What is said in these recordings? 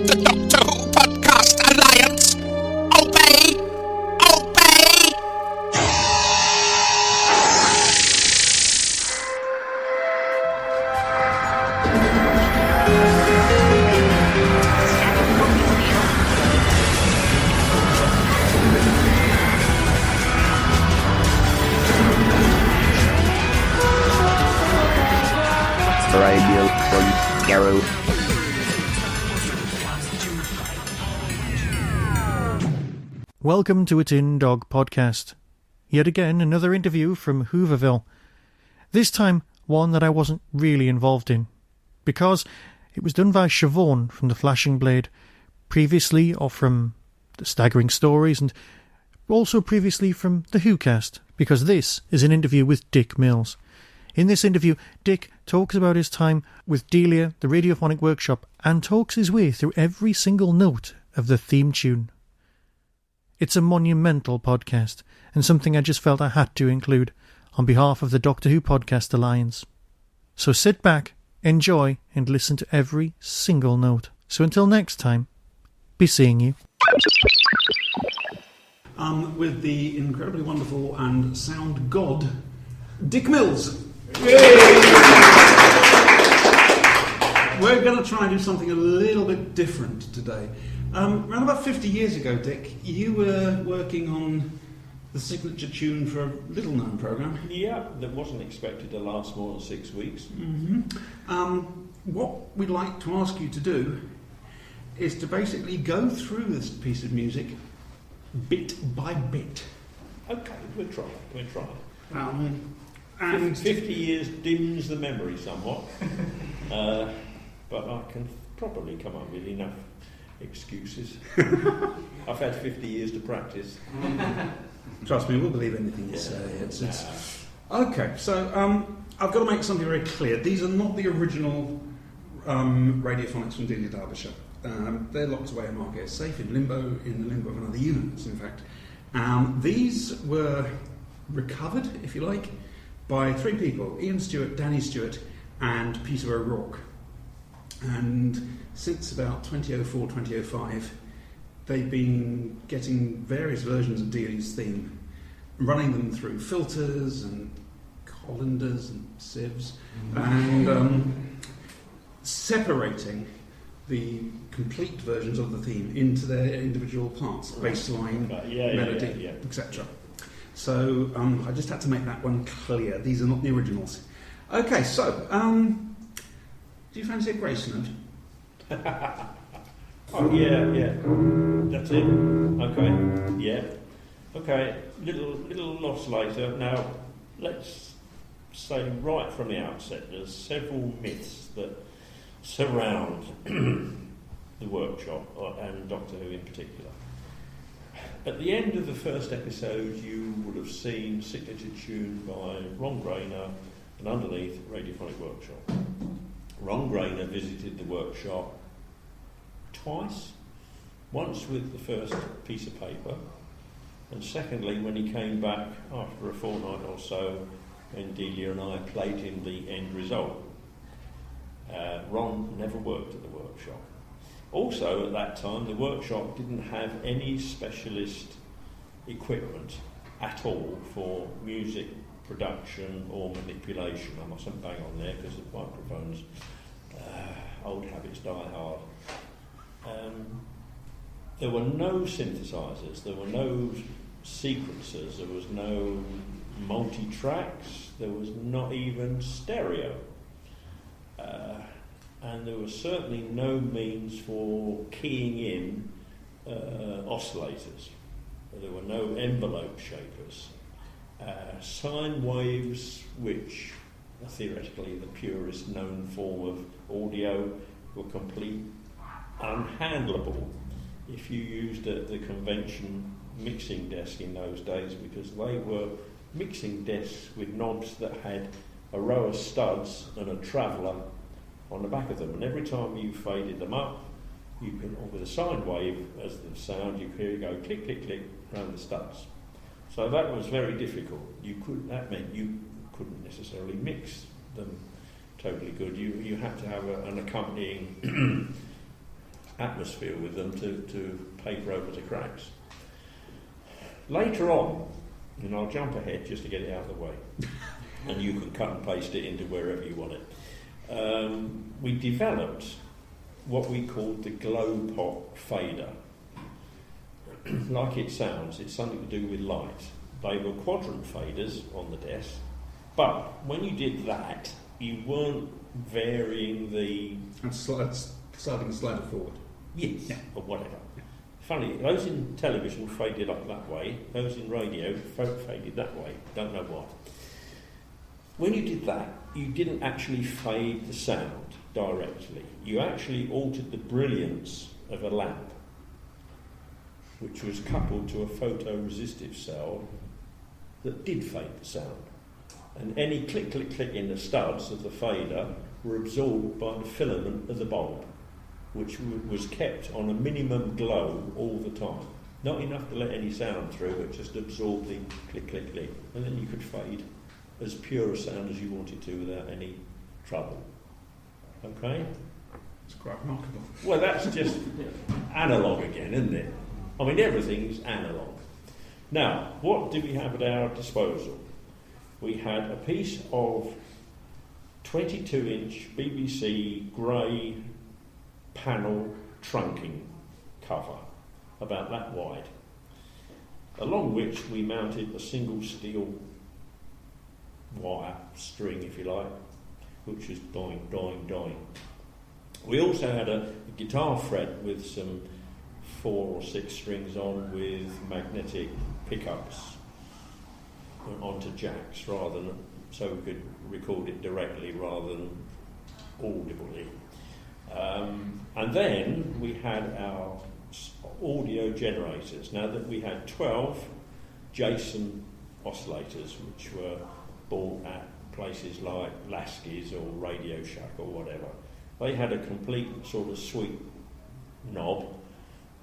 the Doctor Who Podcast Alliance. Obey! Obey! Radio from Garrow. Welcome to a Tin Dog podcast. Yet again, another interview from Whoverville. This time, one that I wasn't really involved in, because it was done by Siobhan from The Flashing Blade, previously or from The Staggering Stories, and also previously from The WhoCast, because this is an interview with Dick Mills. In this interview, Dick talks about his time with Delia, the Radiophonic Workshop, and talks his way through every single note of the theme tune. It's a monumental podcast, and something I just felt I had to include on behalf of the Doctor Who Podcast Alliance. So sit back, enjoy, and listen to every single note. So until next time, be seeing you. With the incredibly wonderful and sound god, Dick Mills. We're going to try and do something a little bit different today. Around about 50 years ago, Dick, you were working on the signature tune for a little-known programme. Yeah, that wasn't expected to last more than 6 weeks. Mm-hmm. What we'd like to ask you to do is to basically go through this piece of music bit by bit. Okay, we'll try. And 50 years dims the memory somewhat, but I can probably come up with enough excuses. I've had 50 years to practice. Trust me, we'll believe anything you say. Okay, so I've got to make something very clear. These are not the original radiophonics from Delia Derbyshire. They're locked away in Margate safe in the limbo of another universe, in fact. These were recovered, if you like, by three people: Ian Stewart, Danny Stewart, and Peter O'Rourke. And since about 2004, 2005, they've been getting various versions of Delia's theme, running them through filters and colanders and sieves, and separating the complete versions of the theme into their individual parts, bassline, melody, etc. So I just had to make that one clear. These are not the originals. Okay, so do you fancy a grace note? Oh yeah. That's it. Okay. Yeah. Okay. Little oscillator. Now, let's say right from the outset, there's several myths that surround the workshop and Doctor Who in particular. At the end of the first episode, you would have seen signature tune by Ron Grainer and underneath Radiophonic Workshop. Ron Grainer visited the workshop twice, once with the first piece of paper, and secondly when he came back after a fortnight or so when Delia and I played him the end result. Ron never worked at the workshop. Also, at that time, the workshop didn't have any specialist equipment at all for music production or manipulation. I mustn't bang on there because the microphones, old habits die hard. There were no synthesizers, there were no sequencers, there was no multi-tracks, there was not even stereo. And there was certainly no means for keying in oscillators. There were no envelope shapers. Sine waves, which are theoretically the purest known form of audio, were completely unhandleable if you used the convention mixing desk in those days, because they were mixing desks with knobs that had a row of studs and a traveller on the back of them, and every time you faded them up, you can, with a sine wave as the sound, you could hear it go click, click, click around the studs. So that was very difficult. That meant you couldn't necessarily mix them totally good. You had to have an accompanying atmosphere with them to paper over the cracks. Later on, and I'll jump ahead just to get it out of the way, and you can cut and paste it into wherever you want it. We developed what we called the glow pot fader. Like it sounds, it's something to do with light. They were quadrant faders on the desk, but when you did that, you weren't varying the... And sliding the slider forward. Yes, or whatever. Funny, those in television faded up that way, those in radio faded that way, don't know why. When you did that, you didn't actually fade the sound directly. You actually altered the brilliance of a lamp, which was coupled to a photoresistive cell that did fade the sound. And any click, click, click in the studs of the fader were absorbed by the filament of the bulb, which was kept on a minimum glow all the time. Not enough to let any sound through, but just absorb the click, click, click. And then you could fade as pure a sound as you wanted to without any trouble. Okay? It's quite remarkable. Well, that's just analogue again, isn't it? I mean, everything's analogue. Now, what do we have at our disposal? We had a piece of 22-inch BBC grey panel trunking cover, about that wide, along which we mounted a single steel wire string, if you like, which was doing, doing, doing. We also had a guitar fret with some 4 or 6 strings on with magnetic pickups onto jacks, rather than so we could record it directly rather than audibly. And then we had our audio generators. Now that we had 12 Jason oscillators, which were bought at places like Lasky's or Radio Shack or whatever. They had a complete sort of sweep knob,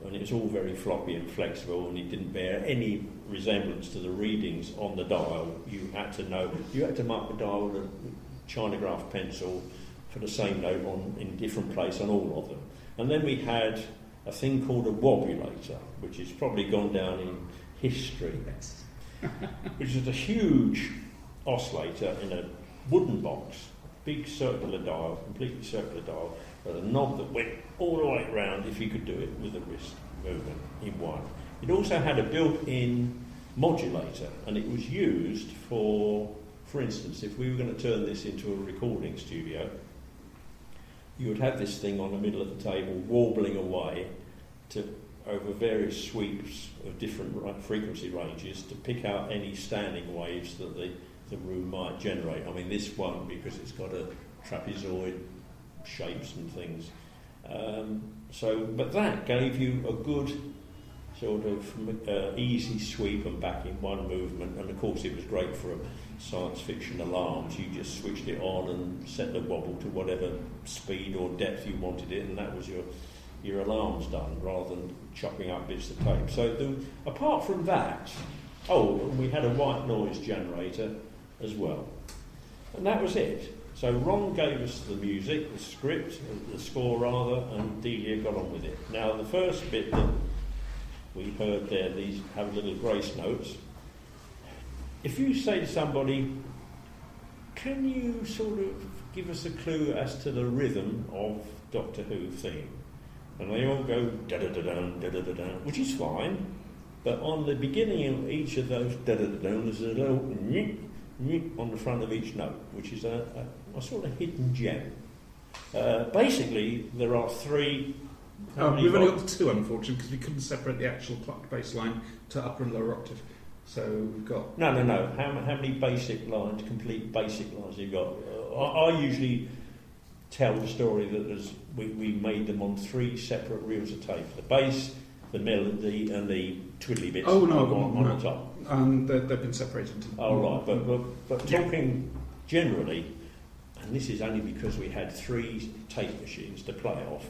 and it was all very floppy and flexible, and it didn't bear any resemblance to the readings on the dial. You had to mark the dial with a chinograph pencil for the same note in different place on all of them. And then we had a thing called a wobulator, which has probably gone down in history, which is a huge oscillator in a wooden box, big circular dial, completely circular dial, with a knob that went all the way around if you could do it with a wrist movement in one. It also had a built-in modulator, and it was used for instance, if we were going to turn this into a recording studio, you would have this thing on the middle of the table warbling away over various sweeps of different frequency ranges to pick out any standing waves that the room might generate. I mean, this one, because it's got a trapezoid shapes and things. But that gave you a good sort of easy sweep and back in one movement, and of course it was great for science fiction alarms. You just switched it on and set the wobble to whatever speed or depth you wanted it, and that was your alarms done, rather than chopping up bits of tape. So apart from that, we had a white noise generator as well, and that was it. So Ron gave us the music, the script, the score rather, and Delia got on with it. Now the first bit that we heard there, these have little grace notes. If you say to somebody, can you sort of give us a clue as to the rhythm of Doctor Who theme? And they all go da-da-da-dum, da-da-da-dum, which is fine, but on the beginning of each of those da-da-da-dum, there's a little on the front of each note, which is a sort of hidden gem. Basically, there are 3... we've only got 2, unfortunately, because we couldn't separate the actual bass line to upper and lower octave. So we've got... No. How many basic lines, complete basic lines have you got? I usually tell the story that we made them on 3 separate reels of tape. The bass, the melody, and the twiddly bits on the top. They've been separated. Right, but talking generally, and this is only because we had 3 tape machines to play off,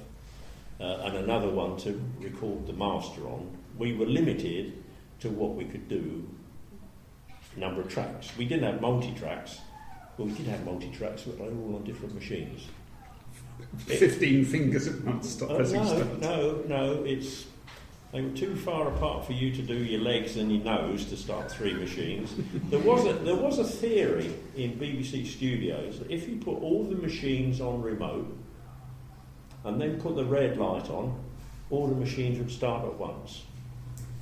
and another one to record the master on, we were limited to what we could do, number of tracks. We didn't have multi-tracks, but we did have multi-tracks, but they were all on different machines. 15 fingers at once. Stop pressing start. No. They were too far apart for you to do your legs and your nose to start 3 machines. There was a theory in BBC Studios that if you put all the machines on remote and then put the red light on, all the machines would start at once.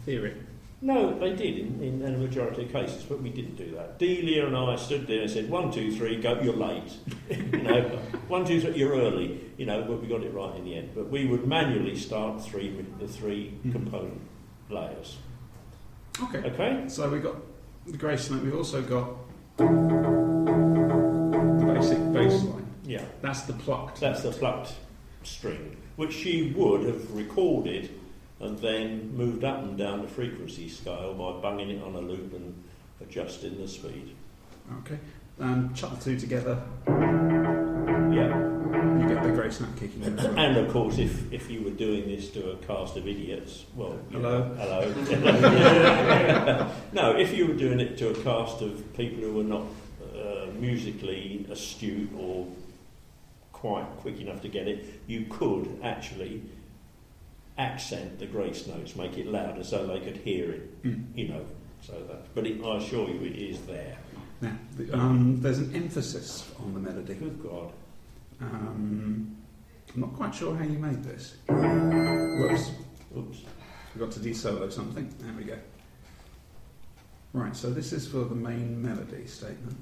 Theory. No, they did in a majority of cases, but we didn't do that. Delia and I stood there and said, 1, 2, 3, go, you're late. 1, 2, 3, you're early. But we got it right in the end. But we would manually start the 3 component layers. Okay? So we've got the grace note. We've also got the basic bass line. Yeah. That's the plucked. That's the plucked string, which she would have recorded and then moved up and down the frequency scale by bunging it on a loop and adjusting the speed. Okay. Chuck the two together. Yeah. You get the grace note kicking in. And of course, if you were doing this to a cast of idiots, well, hello. No, if you were doing it to a cast of people who were not musically astute or quite quick enough to get it, you could actually accent the grace notes, make it louder so they could hear it, So that, but I assure you, it is there. Now, there's an emphasis on the melody. Good God. I'm not quite sure how you made this. Whoops. Oops. Forgot to de-solo something. There we go. Right, so this is for the main melody statement.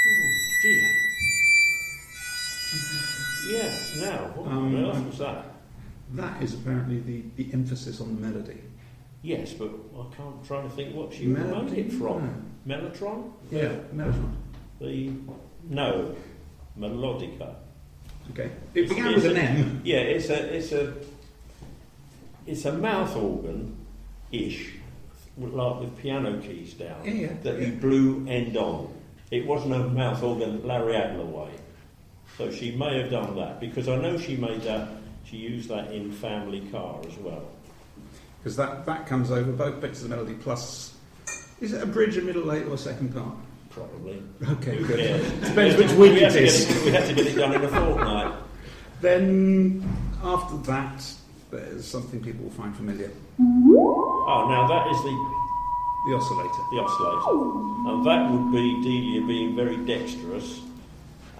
Oh, dear. Yeah, now, what on earth was that? That is apparently the emphasis on the melody. Yes, but I can't try to think what she made it from. No. Mellotron? Yeah, Mellotron. No, Melodica. Okay. It began with an M. Yeah, it's a mouth organ-ish, like with piano keys down, that you blew end on. It wasn't a mouth organ Larry Adler way. So she may have done that, because I know she made that, she used that in Family Car as well. Because that comes over both bits of the melody plus... Is it a bridge, a middle, late or second part? Probably. Okay, good. Yeah. Depends which week it is. We had to get it done in a fortnight. Then, after that, there's something people will find familiar. Oh, now that is the oscillator. The oscillator. And that would be Delia being very dexterous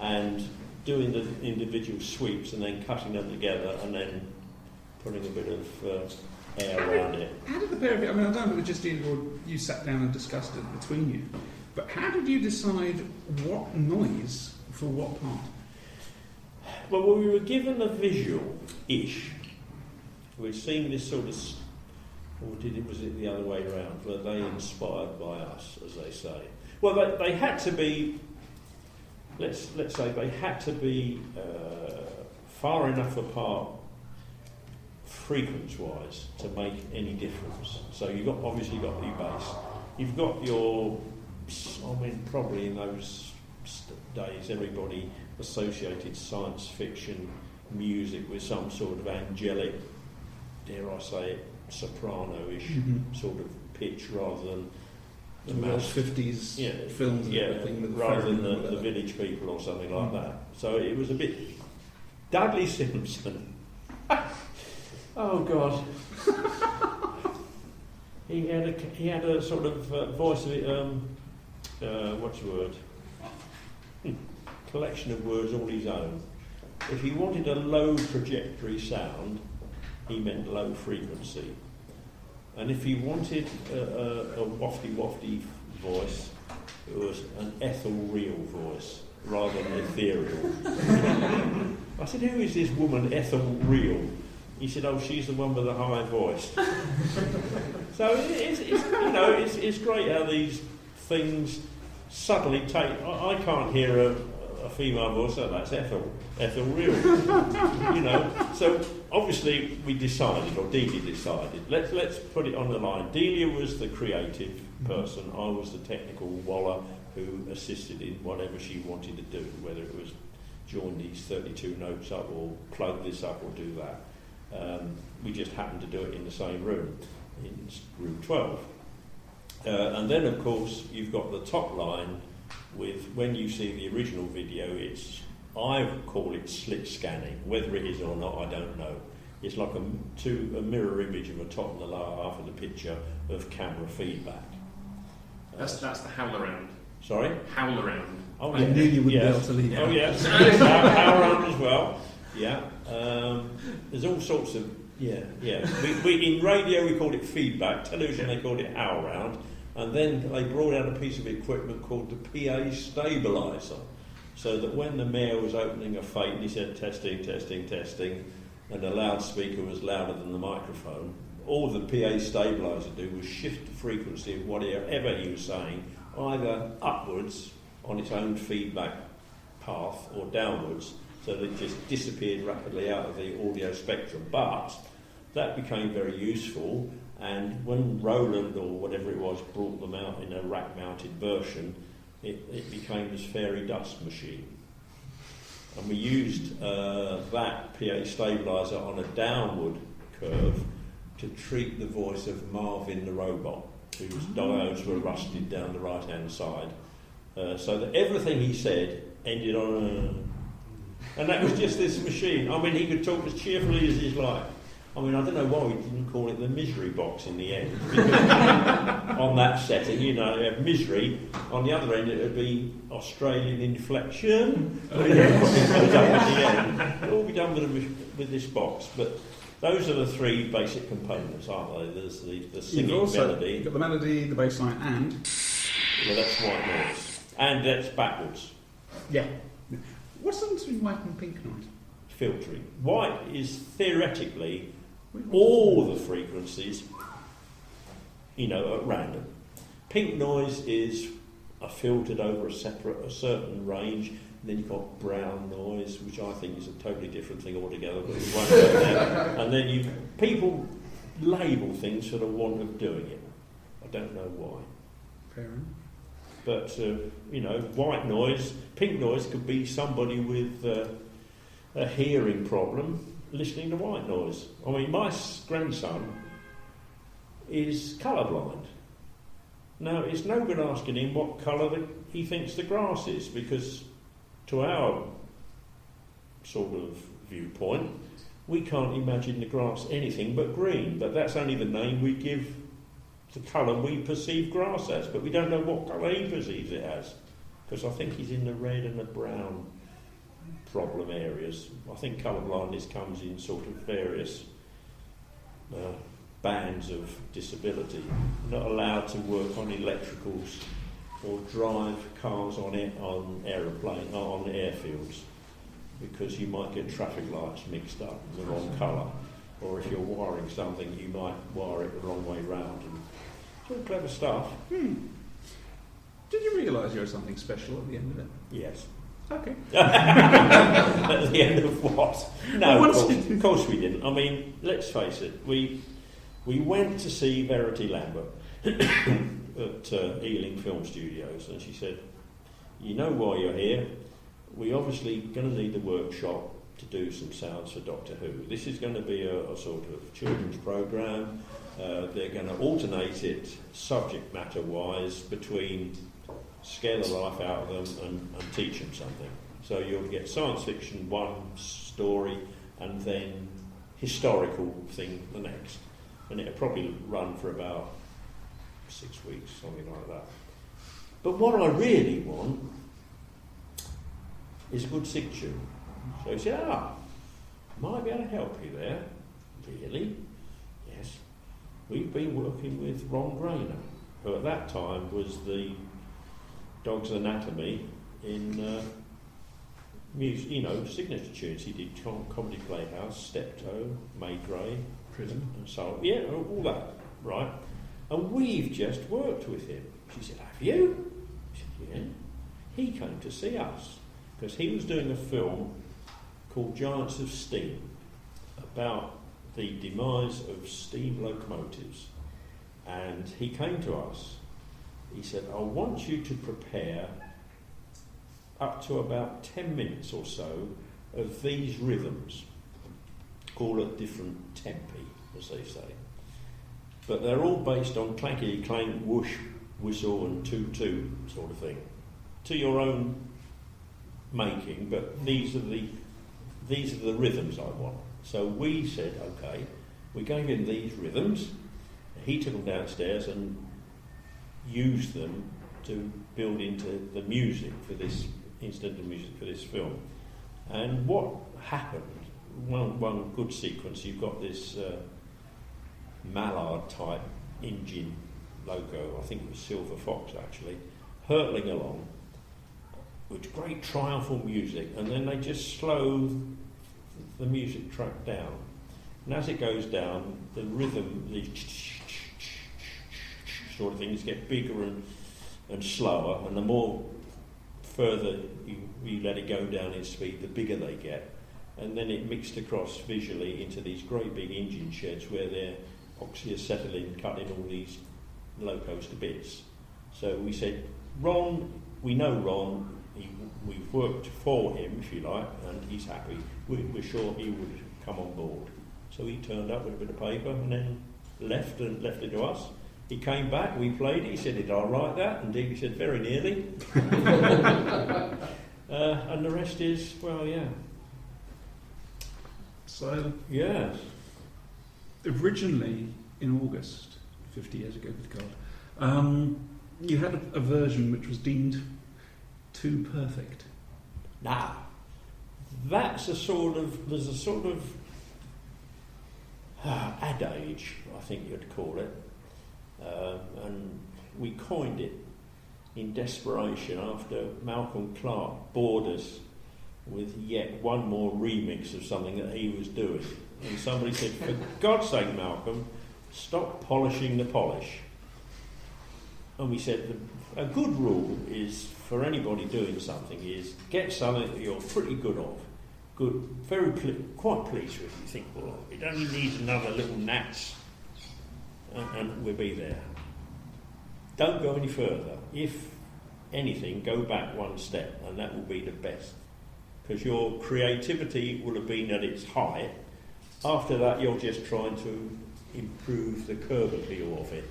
and doing the individual sweeps and then cutting them together and then putting a bit of air around it. How did the pair of you... I mean, I don't know if it was just you sat down and discussed it between you, but how did you decide what noise for what part? Well, we were given a visual-ish. We'd seen this sort of... Or was it the other way around? Were they inspired by us, as they say? Well, they had to be... Let's say they had to be far enough apart frequency-wise to make any difference. So you've obviously got your bass. You've got your... I mean, probably in those days everybody associated science fiction music with some sort of angelic, dare I say it, soprano-ish sort of pitch rather than the 50s films and everything with rather than the Village People or something like that. So it was a bit... Dudley Simpson. Oh, God. He had a sort of voice of it, what's the word? Collection of words all his own. If he wanted a low trajectory sound, he meant low frequency. And if he wanted a wafty voice, it was an ethereal voice rather than ethereal. I said, who is this woman ethereal? He said, oh, she's the one with the high voice. So it's great how these things subtly take... I can't hear a female voice, so that's ethereal. So obviously we decided, or Delia decided, let's put it on the line. Delia was the creative person, I was the technical waller who assisted in whatever she wanted to do, whether it was join these 32 notes up or plug this up or do that. We just happened to do it in the same room, in room 12. And then, of course, you've got the top line with, when you see the original video, it's I call it slit scanning. Whether it is or not, I don't know. It's like a mirror image of the top and the lower half of the picture of camera feedback. That's the howl around. Sorry? Howl around. Oh, I knew you wouldn't be able to leave. Oh, yes. Howl around as well. Yeah. There's all sorts of... Yeah. We in radio we called it feedback. Television they called it howl round. And then they brought out a piece of equipment called the PA stabiliser. So that when the mayor was opening a fete and he said testing, testing, testing, and the loudspeaker was louder than the microphone, all the PA stabiliser did was shift the frequency of whatever he was saying, either upwards on its own feedback path or downwards, so that it just disappeared rapidly out of the audio spectrum. But that became very useful, and when Roland or whatever it was brought them out in a rack-mounted version, it became this fairy dust machine. And we used that PA stabiliser on a downward curve to treat the voice of Marvin the robot, whose diodes were rusted down the right-hand side, so that everything he said ended on a... And that was just this machine. I mean, he could talk as cheerfully as his life. I mean, I don't know why we didn't call it the misery box in the end. Because on that setting, you know, you have misery. On the other end, it would be Australian inflection. It will be done with this box. But those are the three basic components, aren't they? There's the singing melody. You've got the melody, the bass line, and... Well, that's white noise. And that's backwards. Yeah. What's the difference between white and pink noise? Filtering. White is theoretically all the frequencies, you know, at random. Pink noise is filtered over a certain range, and then you've got brown noise, which I think is a totally different thing altogether, but we won't go there. And then people label things for the want of doing it. I don't know why. Fair enough. But, you know, white noise, pink noise could be somebody with a hearing problem listening to white noise. I mean, my grandson is colourblind. Now, it's no good asking him what colour he thinks the grass is, because to our sort of viewpoint, we can't imagine the grass anything but green, but that's only the name we give the colour we perceive grass as, but we don't know what colour he perceives it as, because I think he's in the red and the brown problem areas. I think colour blindness comes in sort of various bands of disability. Not allowed to work on electricals or drive cars on airfields, because you might get traffic lights mixed up in the wrong colour, or if you're wiring something you might wire it the wrong way round. And it's all clever stuff. Did you realise you were something special at the end of it? Yes. Okay. At the end of what? No, of course we didn't. I mean, let's face it, we went to see Verity Lambert at Ealing Film Studios, and she said, you know why you're here? We're obviously going to need the workshop to do some sounds for Doctor Who. This is going to be a sort of children's programme. They're going to alternate it subject matter wise between scare the life out of them and teach them something. So you'll get science fiction one story and then historical thing the next. And it'll probably run for about 6 weeks, something like that. But what I really want is a good sig tune. So he said, might be able to help you there. Really? Yes. We've been working with Ron Grainer, who at that time was the Dog's Anatomy in music, you know, signature tunes. He did Comedy Playhouse, Steptoe, May Gray, Prison, and so on. Yeah, all that, right? And we've just worked with him. She said, have you? I said, yeah. He came to see us because he was doing a film called Giants of Steam about the demise of steam locomotives. And he came to us. He said, I want you to prepare up to about 10 minutes or so of these rhythms, all at different tempi, as they say. But they're all based on clankety clank, whoosh, whistle and toot toot sort of thing, to your own making, but these are the rhythms I want. So we said, okay, we gave him these rhythms. He took them downstairs and used them to build into the music for this incidental music for this film. And what happened? One good sequence. You've got this Mallard type engine loco. I think it was Silver Fox actually, hurtling along with great triumphal music, and then they just slow the music track down. And as it goes down, the rhythm, the sort of things get bigger and slower, and the more further you let it go down in speed, the bigger they get. And then it mixed across visually into these great big engine sheds where they're oxyacetylene cutting all these locos to bits. So we said, Ron, we know Ron, we've worked for him, if you like, and he's happy. We're sure he would come on board. So he turned up with a bit of paper and then left it to us. He came back, we played it, he said, did I write that? Indeed, he said, very nearly. And the rest is, well, yeah. So, yes. Originally, in August, 50 years ago, with God, you had a version which was deemed too perfect. Now, there's a sort of adage, I think you'd call it, and we coined it in desperation after Malcolm Clark bored us with yet one more remix of something that he was doing. And somebody said, for God's sake, Malcolm, stop polishing the polish. And we said, a good rule is, for anybody doing something, is get something that you're pretty good of. Good, very quite pleased with. You think, well, it only needs another little natch, and we'll be there. Don't go any further. If anything, go back one step, and that will be the best. Because your creativity will have been at its height. After that, you're just trying to improve the curb appeal of it,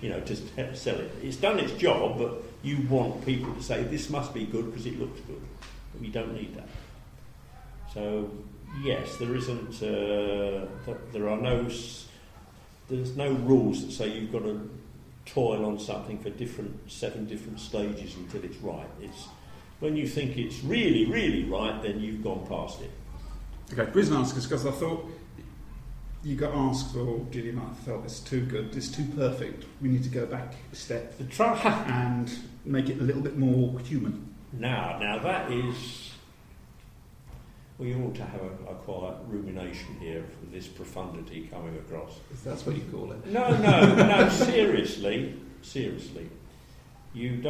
to sell it. It's done its job, but you want people to say, this must be good because it looks good. But we don't need that. So, yes, there isn't, there's no rules that say you've got to toil on something for 7 different stages until it's right. It's when you think it's really, really right, then you've gone past it. Okay, the reason I ask is because I thought you got asked, or Judy might have felt it's too good, it's too perfect, we need to go back a step and make it a little bit more human. Now that is... We ought to have a quiet rumination here for this profundity coming across. If that's what you call it. No, seriously. You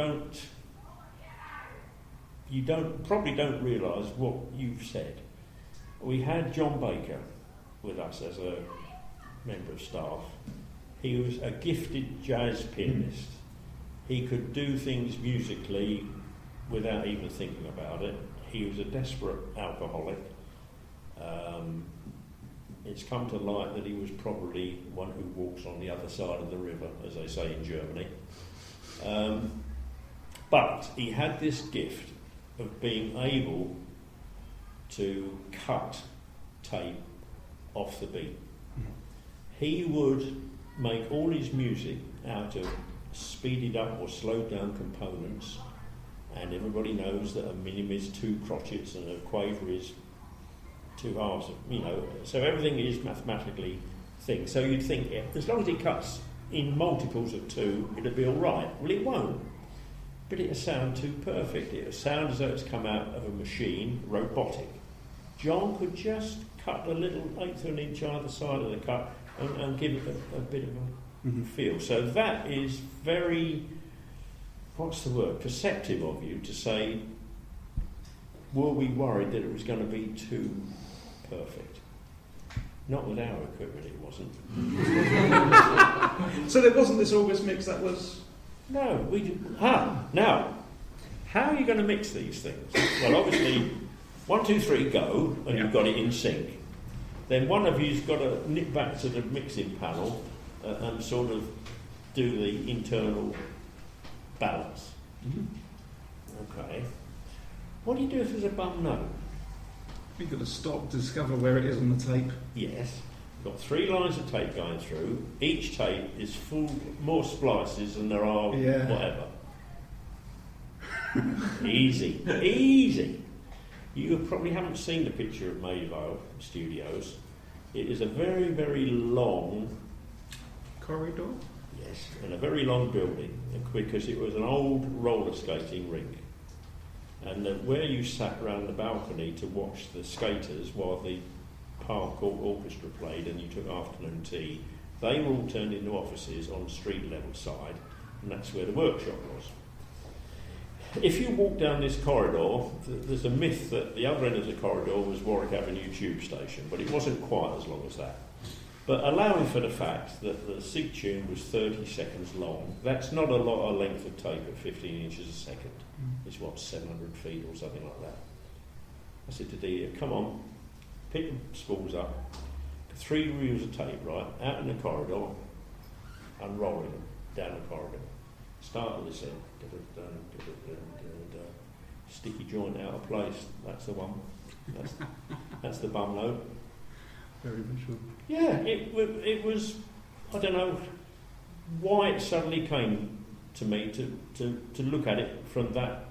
probably don't realise what you've said. We had John Baker with us as a member of staff. He was a gifted jazz pianist. He could do things musically without even thinking about it. He was a desperate alcoholic. It's come to light that he was probably one who walks on the other side of the river, as they say in Germany. But he had this gift of being able to cut tape off the beat. He would make all his music out of speeded up or slowed down components, and everybody knows that a minim is 2 crotchets and a quaver is 2 halves, so everything is mathematically thing. So you'd think, as long as he cuts in multiples of 2, it'll be all right. Well, it won't. But it'll sound too perfect. It'll sound as though it's come out of a machine, robotic. John could just cut a little 1/8 of an inch either side of the cut and give it a bit of a feel. So that is very, perceptive of you to say, were we worried that it was going to be too perfect? Not with our equipment, it wasn't. So there wasn't this August mix that was... No, we didn't. Now, how are you going to mix these things? Well, obviously, 1, 2, 3, go, and you've got it in sync. Then one of you's got to nip back to the mixing panel and sort of do the internal balance. Okay. What do you do if there's a bum note? You've got to stop, discover where it is on the tape. Yes. You've got 3 lines of tape going through. Each tape is full, more splices than there are whatever. Easy. Easy. You probably haven't seen the picture of Mayvale Studios. It is a very, very long corridor. Yes, and a very long building, because it was an old roller skating rink. And where you sat round the balcony to watch the skaters while the Park Orchestra played and you took afternoon tea, they were all turned into offices on the street level side, and that's where the workshop was. If you walk down this corridor, there's a myth that the other end of the corridor was Warwick Avenue Tube Station, but it wasn't quite as long as that. But allowing for the fact that the SIG tune was 30 seconds long, that's not a lot of length of tape at 15 inches a second. It's 700 feet or something like that. I said to Delia, come on, pick the spools up, 3 reels of tape, right, out in the corridor, unrolling them down the corridor. Start at this end, sticky joint out of place, that's the one. That's the bum note. Very visual. Yeah, it was, I don't know why it suddenly came to me to look at it from that,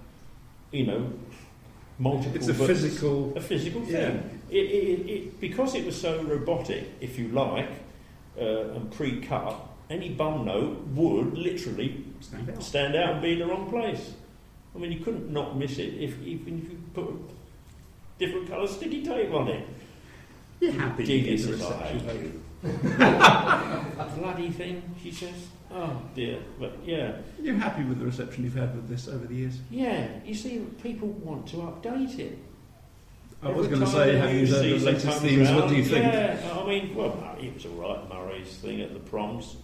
multiple... It's a physical thing. Yeah. It because it was so robotic, if you like, and pre-cut, any bum note would literally stand out and be in the wrong place. I mean, you couldn't not miss it even if you put different colour sticky tape on it. You're happy to get the reception. Bloody thing, she says. Oh dear, but yeah. You're happy with the reception you've had with this over the years? Yeah, you see, people want to update it. I was going to say, have you heard the latest themes? What do you think? Yeah, I mean, well, it was all right. Murray's thing at the proms,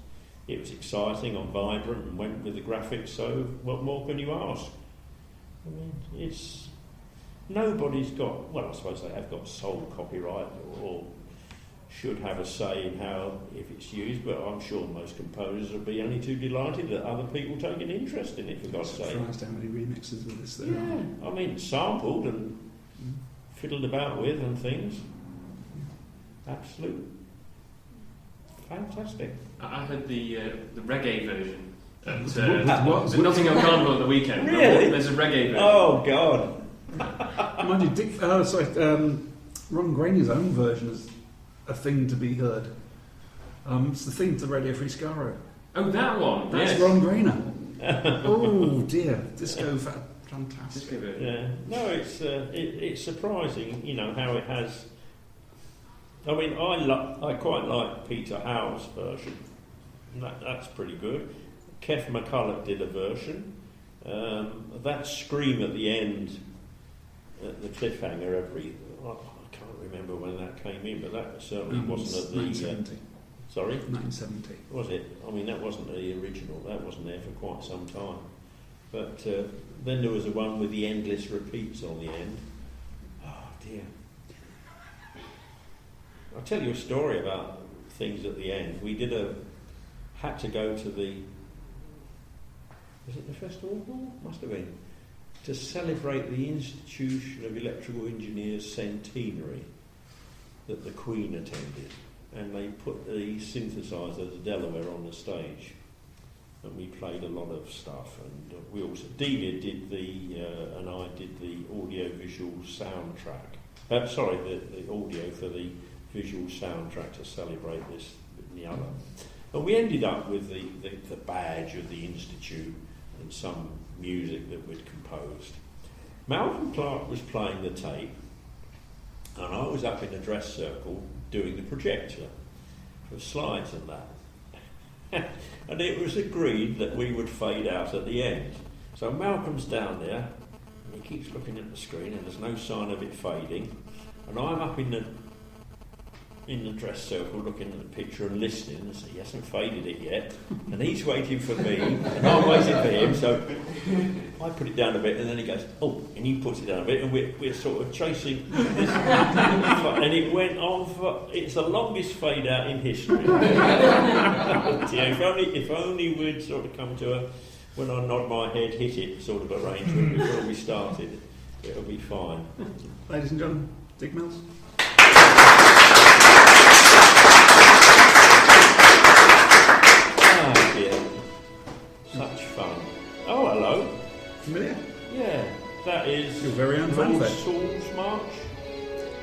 it was exciting and vibrant and went with the graphics. So, what more can you ask? I mean, it's nobody's got. Well, I suppose they have got sole copyright or should have a say in how if it's used. But I'm sure most composers would be only too delighted that other people take an interest in it. For God's sake, surprised how many remixes of this there are. Yeah, I mean, sampled and fiddled about with and things. Absolute fantastic. I heard the reggae version at what? the Nottingham Carnival at the weekend. Really? There's a reggae version. Oh God! Mind you, Ron Graney's own version is a thing to be heard. It's the theme to Radio Free Skaro. Oh, that one. That's yes. Ron Grainer. Oh dear, disco fantastic. Disco version. Yeah, no, it's surprising, how it has. I mean, I quite like Peter Howe's version. That's pretty good. Kev McCulloch did a version. That scream at the end, the cliffhanger I can't remember when that came in, but that certainly wasn't at the... 970. Sorry? 970. Was it? I mean, that wasn't the original. That wasn't there for quite some time. But then there was the one with the endless repeats on the end. Oh, dear. I'll tell you a story about things at the end. We had to go to was it the Festival Hall? Must have been. To celebrate the Institution of Electrical Engineers centenary that the Queen attended. And they put the synthesizer, the Delaware, on the stage. And we played a lot of stuff. And we also, Delia did and I did the audio-visual soundtrack. The audio for the visual soundtrack to celebrate this and the other. And we ended up with the badge of the Institute and some music that we'd composed. Malcolm Clark was playing the tape, and I was up in the dress circle doing the projector for slides and that. And it was agreed that we would fade out at the end. So Malcolm's down there, and he keeps looking at the screen, and there's no sign of it fading. And I'm up in the dress circle looking at the picture and listening, and so he hasn't faded it yet, and he's waiting for me and I'm waiting for him, so I put it down a bit and then he goes, oh, and he puts it down a bit, and we're sort of chasing this, and it went on it's the longest fade out in history. If only we'd sort of come to when I nod my head, hit it sort of arrangement before we started. It'll be fine. Ladies and gentlemen, Dick Mills. Oh dear. Such fun. Oh, hello. Familiar? Yeah, that is Your very own Old fanfare. Saul's March.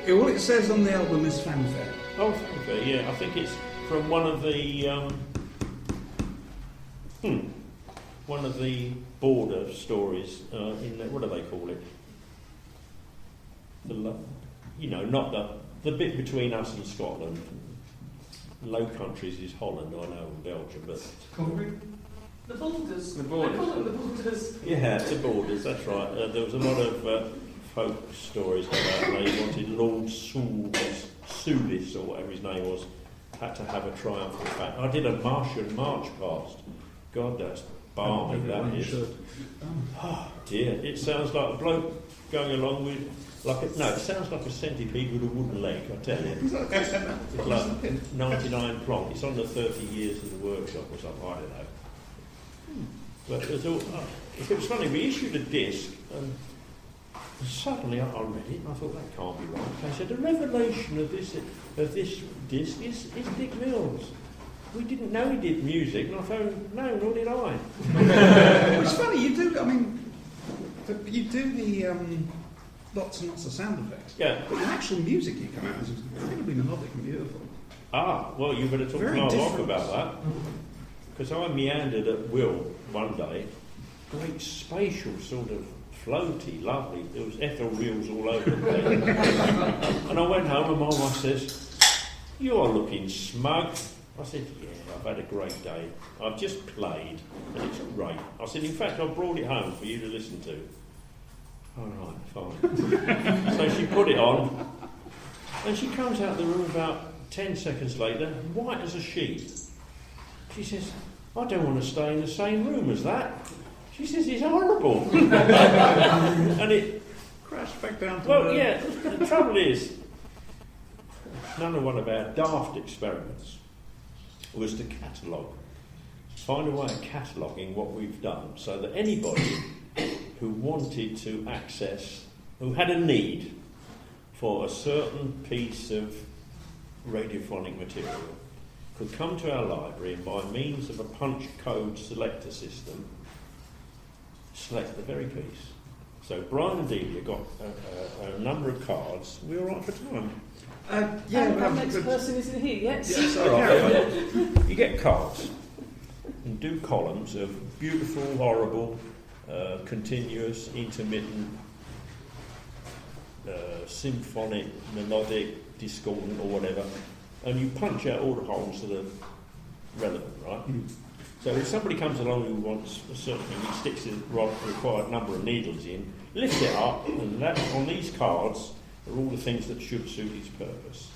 All it says on the album is fanfare. Oh, fanfare, yeah. I think it's from one of the border stories in the, what do they call it? Not the bit between us and Scotland. Low Countries is Holland, I know, and Belgium, but The borders. The borders. I call them the borders. yeah, the borders. That's right. There was a lot of folk stories about they wanted Lord Soulis or whatever his name was, had to have a triumphal fact. I did a Martian march past. God, that's balmy. That is. Oh dear! It sounds like a bloke going along with. It sounds like a centipede with a wooden leg, I tell you. It's like 99 plonk. It's on the 30 years of the workshop or something, I don't know. But it was funny, we issued a disc and suddenly I read it and I thought, that can't be right. They said, the revelation of this disc is Dick Mills. We didn't know he did music, and I found, no, nor did I. It's funny, you do the lots and lots of sound effects. Yeah. But the actual music you come out is incredibly melodic and beautiful. Ah, well, you better talk Very to Mark different. about that. Because I meandered at will one day, great spatial sort of floaty, lovely. There was ethyl wheels all over the place. And I went home and my wife says, "You are looking smug." I said, "Yeah, I've had a great day. I've just played and it's great." I said, "In fact, I brought it home for you to listen to." All right, fine. So she put it on and she comes out of the room about 10 seconds later, white as a sheet. She says, "I don't want to stay in the same room as that." She says, "It's horrible." And it Crash back down to well, yeah, the trouble is, another one of our daft experiments was to find a way of cataloguing what we've done so that anybody who wanted to access, who had a need for a certain piece of radiophonic material, could come to our library and by means of a punch code selector system, select the very piece. So Brian and Delia got a number of cards. We all right for time? Our next person isn't here yet. Yes, all right. You get cards and do columns of beautiful, horrible, continuous, intermittent, symphonic, melodic, discordant, or whatever, and you punch out all the holes that are relevant, right? So if somebody comes along who wants a certain thing, he sticks the required number of needles in, lift it up, and that on these cards are all the things that should suit its purpose.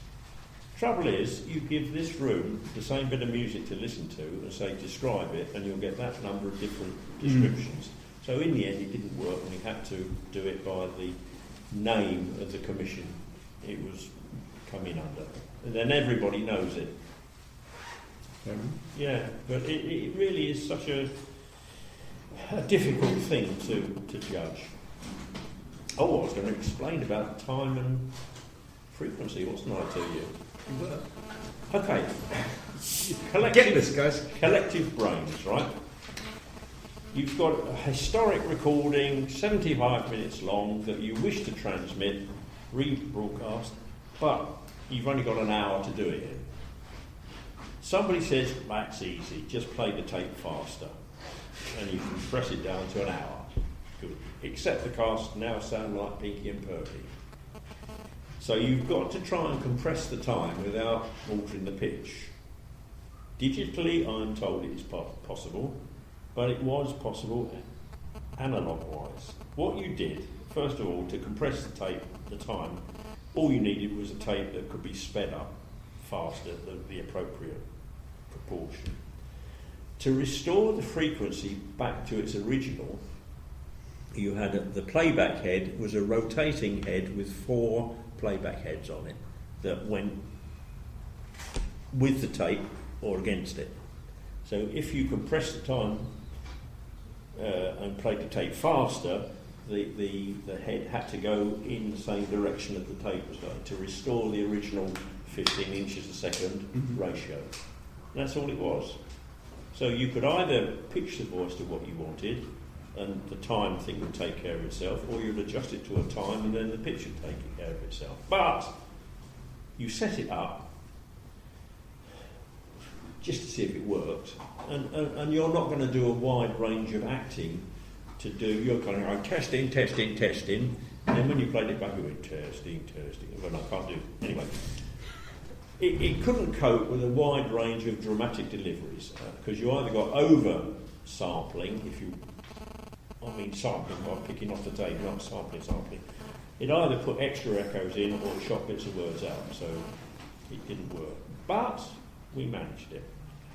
Trouble is, you give this room the same bit of music to listen to and say describe it, and you'll get that number of different descriptions. So in the end it didn't work, and we had to do it by the name of the commission it was coming under. And then everybody knows it. Yeah, but it really is such a difficult thing to judge. Oh, I was going to explain about time and frequency, wasn't I, to you? You were. Okay. Get this, guys. Collective brains, right? You've got a historic recording, 75 minutes long, that you wish to transmit, rebroadcast, but you've only got an hour to do it in. Somebody says, "That's easy, just play the tape faster." And you can press it down to an hour. Good. Except the cast now sound like Pinky and Perky. So you've got to try and compress the time without altering the pitch. Digitally, I'm told it's possible, but it was possible analog-wise. What you did, first of all, to compress the tape, the time, all you needed was a tape that could be sped up faster than the appropriate proportion. To restore the frequency back to its original, you had the playback head was a rotating head with 4 playback heads on it that went with the tape or against it. So if you compress the time and played the tape faster, the head had to go in the same direction as the tape was going to restore the original 15 inches a second ratio. That's all it was. So you could either pitch the voice to what you wanted, and the time thing would take care of itself, or you'd adjust it to a time and then the pitch would take care of itself. But you set it up just to see if it worked, and you're not going to do a wide range of acting to do. You're kind of going testing, and then when you played it back, you went testing, well, I can't do it. Anyway, it couldn't cope with a wide range of dramatic deliveries, because you either got over sampling, sampling by picking off the tape, not sampling. It either put extra echoes in or it shot bits of words out, so it didn't work. But we managed it.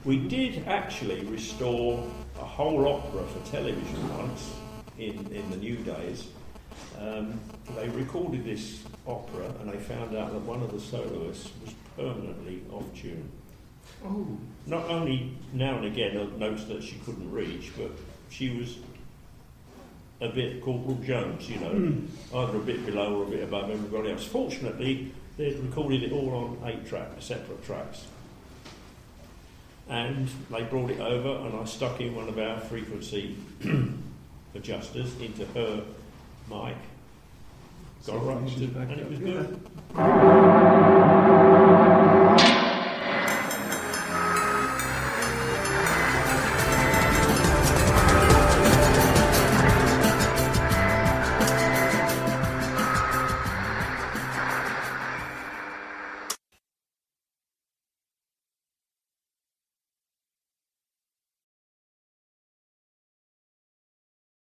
We did actually restore a whole opera for television once in the new days. They recorded this opera and they found out that one of the soloists was permanently off tune. Oh. Not only now and again notes that she couldn't reach, but she was a bit Corporal Jones, either a bit below or a bit above everybody else. Fortunately, they'd recorded it all on 8 separate tracks. And they brought it over and I stuck in one of our frequency adjusters into her mic. Got right into, and it was good.